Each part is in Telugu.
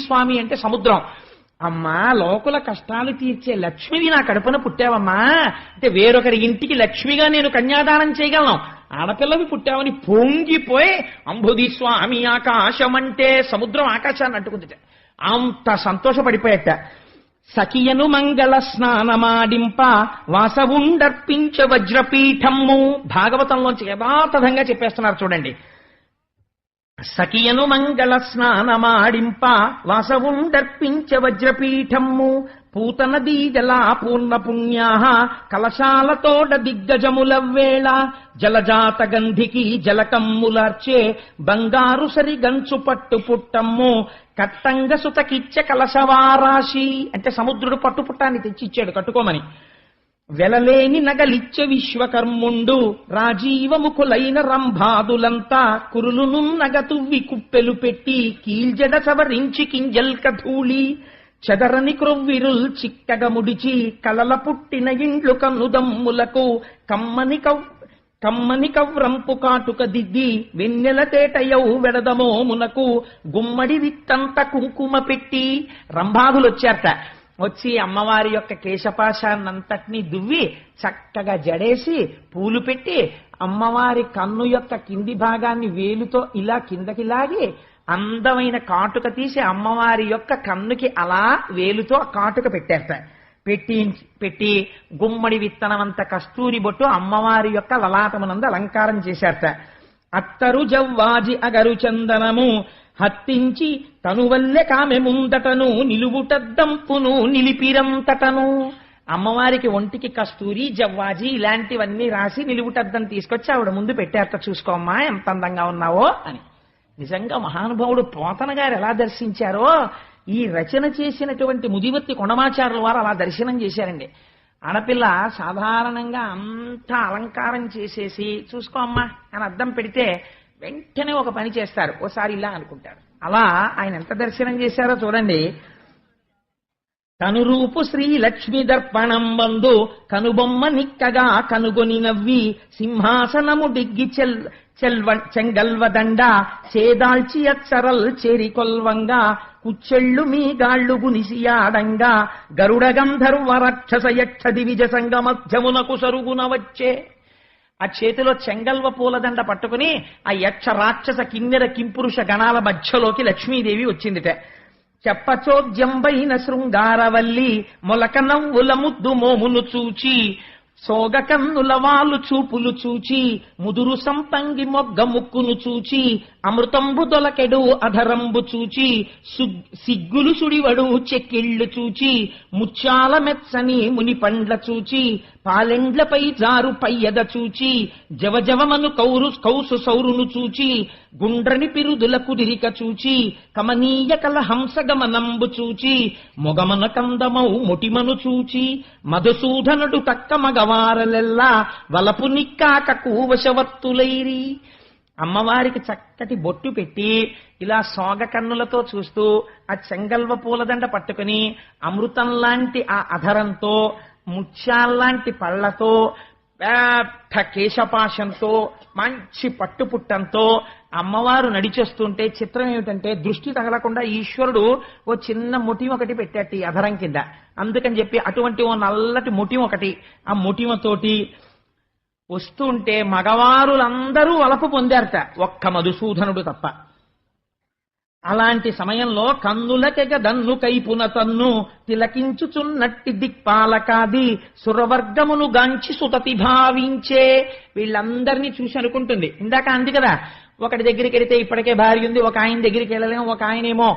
స్వామి అంటే సముద్రం. అమ్మా, లోకుల కష్టాలు తీర్చే లక్ష్మివి నా కడుపున పుట్టావమ్మా అంటే వేరొకరి ఇంటికి లక్ష్మిగా నేను కన్యాదానం చేయగలను, ఆడపిల్లవి పుట్టావని పొంగిపోయి అంబుధి స్వామి ఆకాశం అంటే సముద్రం ఆకాశాన్ని అంటుకుందిట. అంత సంతోషపడిపోయట. సఖియను మంగళ స్నానమాడింప వాసవుండర్పించ వజ్రపీఠమ్ము. భాగవతంలోంచి యథాతథంగా చెప్పేస్తున్నారు చూడండి. సఖియను మంగళ స్నానమాడింప వాసవుండర్పించ వజ్రపీఠమ్ము పూతన దీజలా పూర్ణ పుణ్యా కలశాలతోడ దిగ్గజములవ్వేళ జలజాత గంధికి జలకమ్ములార్చే బంగారు సరి గంచు పట్టు పుట్టమ్ము కట్టంగ సుతకిచ్చ కలశవారాశి అంటే సముద్రుడు పట్టుపుట్టాన్ని తెచ్చిచ్చాడు కట్టుకోమని. వెలలేని నగలిచ్చ విశ్వకర్ముండు రాజీవముఖులైన రంభాదులంతా కురులును నగతువ్వి కుప్పెలు పెట్టి కీల్జడ సవరించి కింజల్క ధూళి చెదరని క్రొవ్విరుల్ చిక్కగ ముడిచి కలల పుట్టిన ఇండ్లు కన్నుదమ్ములకు కమ్మని కవ్రంపు కాటుక దిద్ది వెన్నెల తేటయౌ వెడదమో మునకు గుమ్మడి విత్తంత కుంకుమ పెట్టి. రంభాదులు వచ్చారట. వచ్చి అమ్మవారి యొక్క కేశపాశాన్నంతటినీ దువ్వి చక్కగా జడేసి పూలు పెట్టి అమ్మవారి కన్ను యొక్క కింది భాగాన్ని వేలుతో ఇలా కిందకి లాగి అందమైన కాటుక తీసి అమ్మవారి యొక్క కన్నుకి అలా వేలుతో కాటుక పెట్టేస్తా. పెట్టి గుమ్మడి విత్తనమంత కస్తూరి బొట్టు అమ్మవారి యొక్క లలాటమునందు అలంకారం చేశారట. అత్తరు జవ్వాజి అగరు చందనము హత్తించి తనువల్లె కామె ముందటను నిలువుటద్దంపును నిలిపిరంతటను. అమ్మవారికి ఒంటికి కస్తూరి జవ్వాజి ఇలాంటివన్నీ రాసి నిలువుటద్దం తీసుకొచ్చి ఆవిడ ముందు పెట్టారట. చూసుకోమ్మా ఎంత అందంగా ఉన్నావో అని. నిజంగా మహానుభావుడు పోతన గారు ఎలా దర్శించారో ఈ రచన చేసినటువంటి ముదివర్తి కొండమాచారుల వారు అలా దర్శనం చేశారండి. ఆడపిల్ల సాధారణంగా అంత అలంకారం చేసేసి చూసుకో అమ్మా అని అద్దం పెడితే వెంటనే ఒక పని చేస్తారు, ఓసారి ఇలా అనుకుంటారు. అలా ఆయన ఎంత దర్శనం చేశారో చూడండి. కనురూపు శ్రీ లక్ష్మి దర్పణం బందు కనుబొమ్మ నిక్కగా కనుగొని నవ్వి సింహాసనము డిగ్గి చెంగల్వదండ చేదాల్చి అచ్చరల్ చేరికొల్వంగా కుచ్చెళ్ళు మీ గాళ్ళు గునిసియాడంగా గరుడ గంధర్వ రాక్షస యక్ష దివిజ సంగ మధ్యమునకు సరుగున వచ్చే. ఆ చేతిలో చెంగల్వ పూలదండ పట్టుకుని ఆ యక్ష రాక్షస కిన్నెర కింపురుష గణాల మధ్యలోకి లక్ష్మీదేవి వచ్చిందిట. చెప్పచోద్యంబైన శృంగారవల్లి మొలక నవ్వుల ముద్దు మోమును చూచి సోగ కన్నుల వాలు చూపులు చూచి ముదురు సంపంగి మొగ్గ ముక్కును చూచి అమృతంబు దొలకెడు అధరంబు చూచి సిగ్గులు సుడివడు చెక్కిళ్ళు చూచి ముత్యాల మెచ్చని ముని పండ్ల చూచి పాలెండ్లపై జారు పయ్యద చూచి జవజవమను కౌసు సౌరును చూచి గుండ్రని పిరుదుల కుదిరిక చూచి కమనీయ కల హంసగమనంబు చూచి మొగమన కందమౌ ముటిమను చూచి మధుసూదనుడు తక్క మగవారలెల్లా వలపు నిక్కాక కూవశవర్తులైరి. అమ్మవారికి చక్కటి బొట్టు పెట్టి ఇలా సోగ కన్నులతో చూస్తూ ఆ చెంగల్వ పూలదండ పట్టుకుని అమృతం లాంటి ఆ అధరంతో ముత్యాల్లాంటి పళ్లతో పెద్ద కేశపాశంతో మంచి పట్టుపుట్టంతో అమ్మవారు నడిచేస్తుంటే చిత్రం ఏమిటంటే దృష్టి తగలకుండా ఈశ్వరుడు ఓ చిన్న ముఠిమ ఒకటి పెట్టాడు ఈ అధరం కింద. అందుకని చెప్పి అటువంటి ఓ నల్లటి ముఠిమ ఒకటి ఆ ముఠిమతోటి వస్తుంటే మగవారులందరూ వలపు పొందారట, ఒక్క మధుసూదనుడు తప్ప. అలాంటి సమయంలో కన్నులకెగ దన్ను కైపున తన్ను తిలకించుచున్నట్టి దిక్పాలకాది సురవర్గమును గాంచి సుతతి భావించే. వీళ్ళందరినీ చూసి అనుకుంటుంది, ఇందాక అంది కదా ఒకటి దగ్గరికి వెళితే ఇప్పటికే భార్య ఉంది, ఒక ఆయన దగ్గరికి వెళ్ళలేము, ఒక ఆయనేమో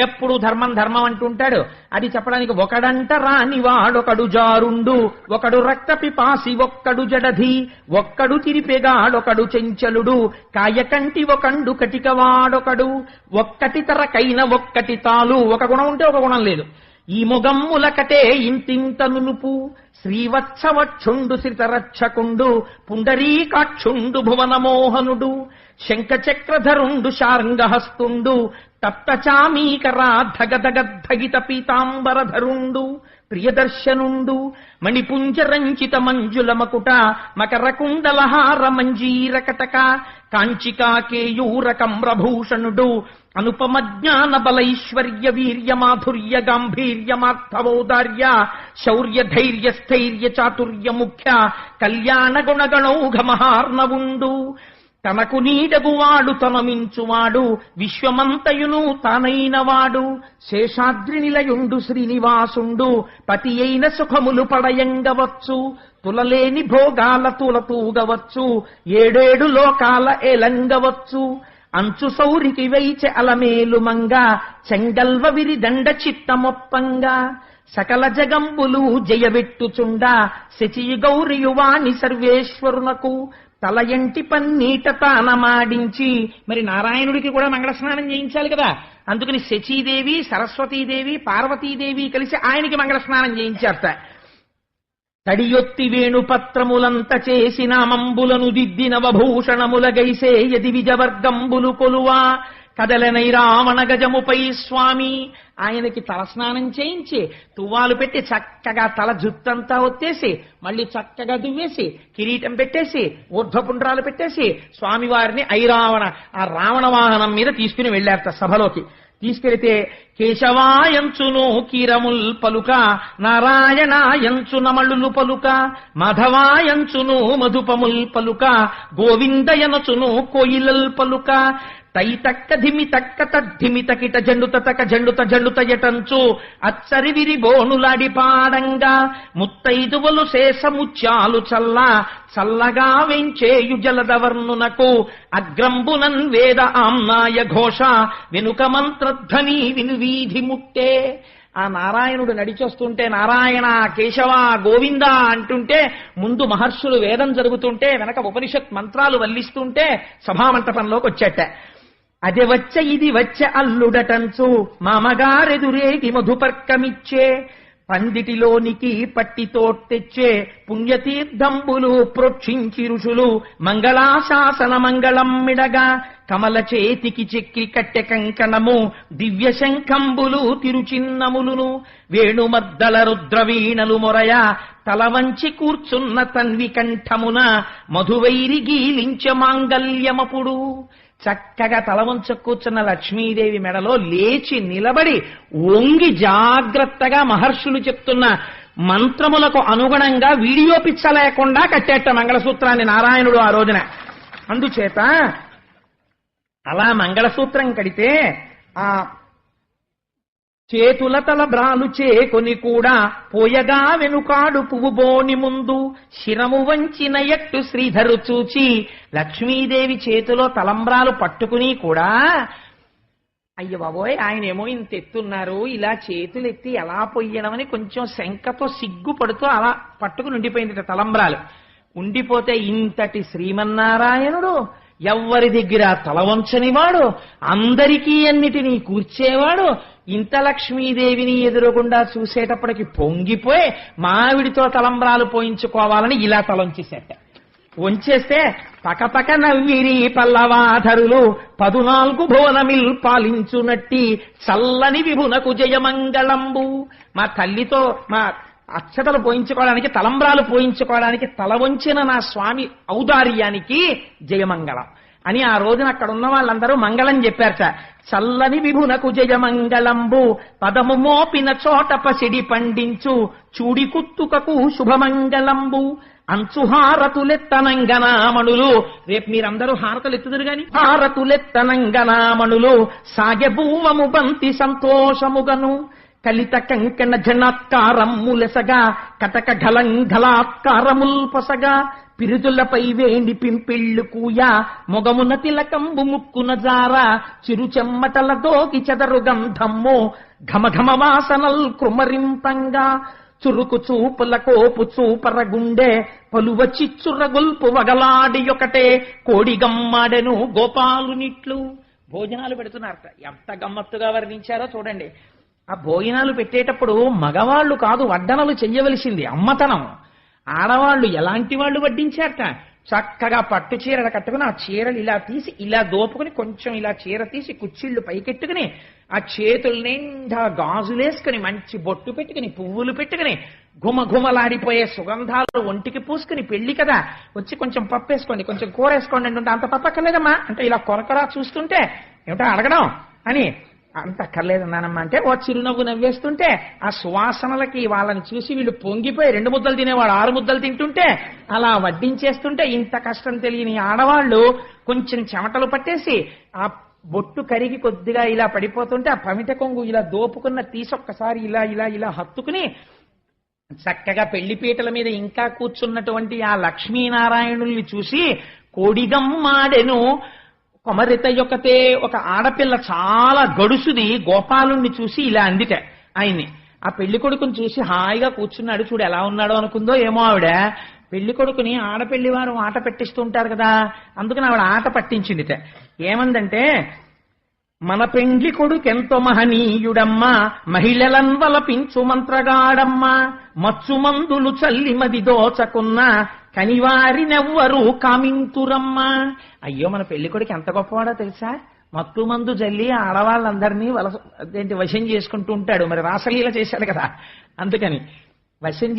ఎప్పుడు ధర్మం ధర్మం అంటుంటాడు. అది చెప్పడానికి ఒకడంట రాని వాడొకడు జారుండు, ఒకడు రక్త పిపాసి ఒక్కడు జడధి, ఒక్కడు తిరిపెగాడొకడు చెంచలుడు, కాయకంటి ఒకండు కటికవాడొకడు, ఒక్కటి తరకైన ఒక్కటి తాలు. ఒక గుణం ఉంటే ఒక గుణం లేదు. ఈ మొగమ్ములకటే ఇంతింత నునుపు శ్రీవత్సవక్షుండు శ్రితరక్షకుండు పుండరీకాక్షుండు భువనమోహనుడు శంఖచక్రధరుండు శార్ంగహస్తుండు తప్తచామీకరా ధగధగద్ధగిత పీతాంబరధరుండు ప్రియదర్శనుండు మణిపుంజరంచిత మంజుల మకుట మకరకుండలహార మంజీరకటక కాంచికా కేయూర కమ్రభూషణుడు అనుపమ జ్ఞాన బలైశ్వర్య వీర్య మాధుర్య గాంభీర్యమార్థమౌదార్య శౌర్య ధైర్య స్థైర్య చాతుర్య ముఖ్య కళ్యాణ గుణగణౌఘ మహార్ణవుండు తనకు నీడగువాడు తనమించువాడు విశ్వమంతయును తానైనవాడు శేషాద్రి నిలయుండు శ్రీనివాసుండు పతి అయిన సుఖములు పడయంగవచ్చు తులలేని భోగాల తులతూగవచ్చు ఏడేడు లోకాల ఎలంగవచ్చు అంచు సౌరికి వైచె అలమేలు మంగ చెంగల్వ విరిదండ చిత్తమొప్పంగా సకల జగంబులు జయబెట్టుచుండ శచియు గౌరియువాణి సర్వేశ్వరునకు తల ఎంటి పన్నీట తానమాడించి మరి నారాయణుడికి కూడా మంగళ స్నానం చేయించాలి కదా. అందుకని శచీదేవి సరస్వతీదేవి పార్వతీదేవి కలిసి ఆయనకి మంగళ స్నానం చేయించారట. తడియొత్తి వేణుపత్రములంత చేసిన మంబులను దిద్దిన వభూషణముల గైసే యది విజవర్గంబులు కొలువా కదలనై రావణ గజముపై స్వామి ఆయనకి తలస్నానం చేయించి తువ్వాలు పెట్టి చక్కగా తల జుత్తంతా ఒత్తేసి మళ్ళీ చక్కగా దువ్వేసి కిరీటం పెట్టేసి ఊర్ధ్వపుండ్రాలు పెట్టేసి స్వామివారిని ఐరావణ ఆ రావణ వాహనం మీద తీసుకుని వెళ్ళారట సభలోకి. తీసుకెళితే కేశవాయంచును కీరముల్ పలుక నారాయణాయంచు నమళులు పలుక మాధవాయంచును మధుపముల్ పలుక గోవిందయనచును కోయిలల్ పలుక తైతక్క ధిమితక్క తద్ధిమితకిట జండుతక జండుత యటంచు అచ్చరి విరి బోనులాడి పాడంగా ముత్తైదువలు శేషముత్యాలు చల్ల చల్లగా వెంచేయు జలదవర్ణునకు అగ్రంబునన్ వేద ఆమ్నాయ ఘోష వెనుక మంత్రధ్వని వినువీధి ముట్టే. ఆ నారాయణుడు నడిచొస్తుంటే నారాయణ కేశవ గోవింద అంటుంటే ముందు మహర్షులు వేదం జరుగుతుంటే వెనక ఉపనిషత్ మంత్రాలు వల్లిస్తుంటే సభామంటపంలోకి వచ్చేట. అది వచ్చే ఇది వచ్చే అల్లుడటంచు మామగారెదురేగి మధుపర్కమిచ్చే పందిటిలోనికి పట్టితో తెచ్చే పుణ్యతీర్థంబులు ప్రోక్షించి ఋషులు మంగళాశాసన మంగళం మిడగా కమల చేతికి చెక్కి కట్టె కంకణము దివ్య శంఖంబులు తిరుచిన్నములును వేణుమద్దల రుద్రవీణలు మొరయ తలవంచి కూర్చున్న తన్వి కంఠమున మధువైరి గీలించ మాంగల్యమపుడు. చక్కగా తలవంచ కూర్చున్న లక్ష్మీదేవి మెడలో లేచి నిలబడి వంగి జాగ్రత్తగా మహర్షులు చెప్తున్న మంత్రములకు అనుగుణంగా వీడియో పిచ్చ లేకుండా కట్టేట మంగళసూత్రాన్ని నారాయణుడు ఆ రోజున. అందుచేత అలా మంగళసూత్రం కడితే ఆ చేతుల తల బ్రాలు చేకొని కూడా పోయగా వెనుకాడు పువ్వు బోని ముందు శిరము వంచిన ఎట్టు శ్రీధరు చూచి లక్ష్మీదేవి చేతిలో తలంబ్రాలు పట్టుకుని కూడా అయ్య బాబోయ్ ఆయనేమో ఇంత ఎత్తున్నారు ఇలా చేతులు ఎత్తి ఎలా పొయ్యడమని కొంచెం శంకతో సిగ్గుపడుతూ అలా పట్టుకుని ఉండిపోయింది తలంబ్రాలు. ఉండిపోతే ఇంతటి శ్రీమన్నారాయణుడు ఎవ్వరి దగ్గర తల వంచనివాడు అందరికీ అన్నిటినీ కూర్చేవాడు ఇంత లక్ష్మీదేవిని ఎదురుగుండా చూసేటప్పటికి పొంగిపోయి మావిడితో తలంబ్రాలు పోయించుకోవాలని ఇలా తలంచేసేట. వంచేస్తే పకపక నవ్విరి పల్లవాధరులు 14 భువనమిల్ పాలించునట్టి చల్లని విభునకు జయమంగళంబు. మా తల్లితో మా అక్షతలు పోయించుకోవడానికి తలంబ్రాలు పోయించుకోవడానికి తల వంచిన నా స్వామి ఔదార్యానికి జయమంగళం అని ఆ రోజున అక్కడ ఉన్న వాళ్ళందరూ మంగళం చెప్పారట. చల్లని విభునకు జయమంగళంబు పదము మోపిన చోట పసిడి పండించు చూడి కుత్తుకకు శుభమంగళంబు అంచుహారతులెత్తనంగనామణులు. రేపు మీరందరూ హారతులు ఎత్తుదురు గాని హారతులెత్తనంగనామణులు సాగె భూవము బంతి సంతోషముగను కలిత కంకణ జనాత్కారములెసగా కటక ఘలంఘలాత్కారముల్ పొసగా పిరుదులపై వేణి పింపిళ్ళు కూయ మొగమున తిలకంబు ముక్కున జార చిరుచెమ్మటల దోకి చెదరు గంధమ్ము ఘమఘమ వాసనల్ కృమరింపంగా చురుకు చూపుల కోపు చూపరగుండె పలువ చిచ్చురగొల్పు వగలాడి ఒకటే కోడిగమ్మాడెను గోపాలునిట్లు. భోజనాలు పెడుతున్నారట. ఎంత గమ్మత్తుగా వర్ణించారో చూడండి. ఆ భోజనాలు పెట్టేటప్పుడు మగవాళ్లు కాదు వడ్డనలు చెయ్యవలసింది, అమ్మతనం. ఆడవాళ్లు ఎలాంటి వాళ్ళు వడ్డించారట. చక్కగా పట్టు చీరలు కట్టుకుని ఆ చీరలు ఇలా తీసి ఇలా దోపుకుని కొంచెం ఇలా చీర తీసి కుచ్చిళ్ళు పైకెట్టుకుని ఆ చేతుల నిండా గాజులేసుకుని మంచి బొట్టు పెట్టుకుని పువ్వులు పెట్టుకుని ఘుమఘుమలాడిపోయే సుగంధాలు ఒంటికి పూసుకుని పెళ్లి కదా వచ్చి కొంచెం పప్పు వేసుకోండి కొంచెం కూర వేసుకోండి అంటుంటే అంత పప్పక్కర్లేదమ్మా అంటే ఇలా కొరకరా చూస్తుంటే ఏమిటో అడగడం అని అంత అక్కర్లేదు నానమ్మ అంటే ఓ చిరునవ్వు నవ్వేస్తుంటే ఆ సువాసనలకి వాళ్ళని చూసి వీళ్ళు పొంగిపోయి 2 ముద్దలు తినేవాడు 6 ముద్దలు తింటుంటే అలా వడ్డించేస్తుంటే ఇంత కష్టం తెలియని ఆడవాళ్ళు కొంచెం చెమటలు పట్టేసి ఆ బొట్టు కరిగి కొద్దిగా ఇలా పడిపోతుంటే ఆ పమిట కొంగు ఇలా దోపుకున్న తీసి ఒక్కసారి ఇలా ఇలా ఇలా హత్తుకుని చక్కగా పెళ్లిపీటల మీద ఇంకా కూర్చున్నటువంటి ఆ లక్ష్మీనారాయణుల్ని చూసి కోడిగమ్మాడెను కొమరిత యొక్కతే ఒక ఆడపిల్ల చాలా గడుసుది గోపాలుణ్ణి చూసి ఇలా అందిట ఆయన్ని. ఆ పెళ్లి కొడుకుని చూసి హాయిగా కూర్చున్నాడు, చూడు ఎలా ఉన్నాడో అనుకుందో ఏమో ఆవిడ. పెళ్లి కొడుకుని ఆడపెళ్లి వారు ఆట పెట్టిస్తూ ఉంటారు కదా, అందుకని ఆవిడ ఆట పట్టించిందిట. ఏమందంటే మన పెండ్లి కొడుకెంతో మహనీయుడమ్మా మహిళలన్ వలపించు మంత్రగాడమ్మా మచ్చుమందులు చల్లి మది దోచకున్న కనివారినెవ్వరూ కామింతురమ్మా. అయ్యో మన పెళ్లి కొడుకు ఎంత గొప్పవాడో తెలుసా, మత్తు మందు జల్లి ఆడవాళ్ళందరినీ వశం చేసుకుంటూ ఉంటాడు. మరి రాసలీల చేశాడు కదా, అందుకని వశం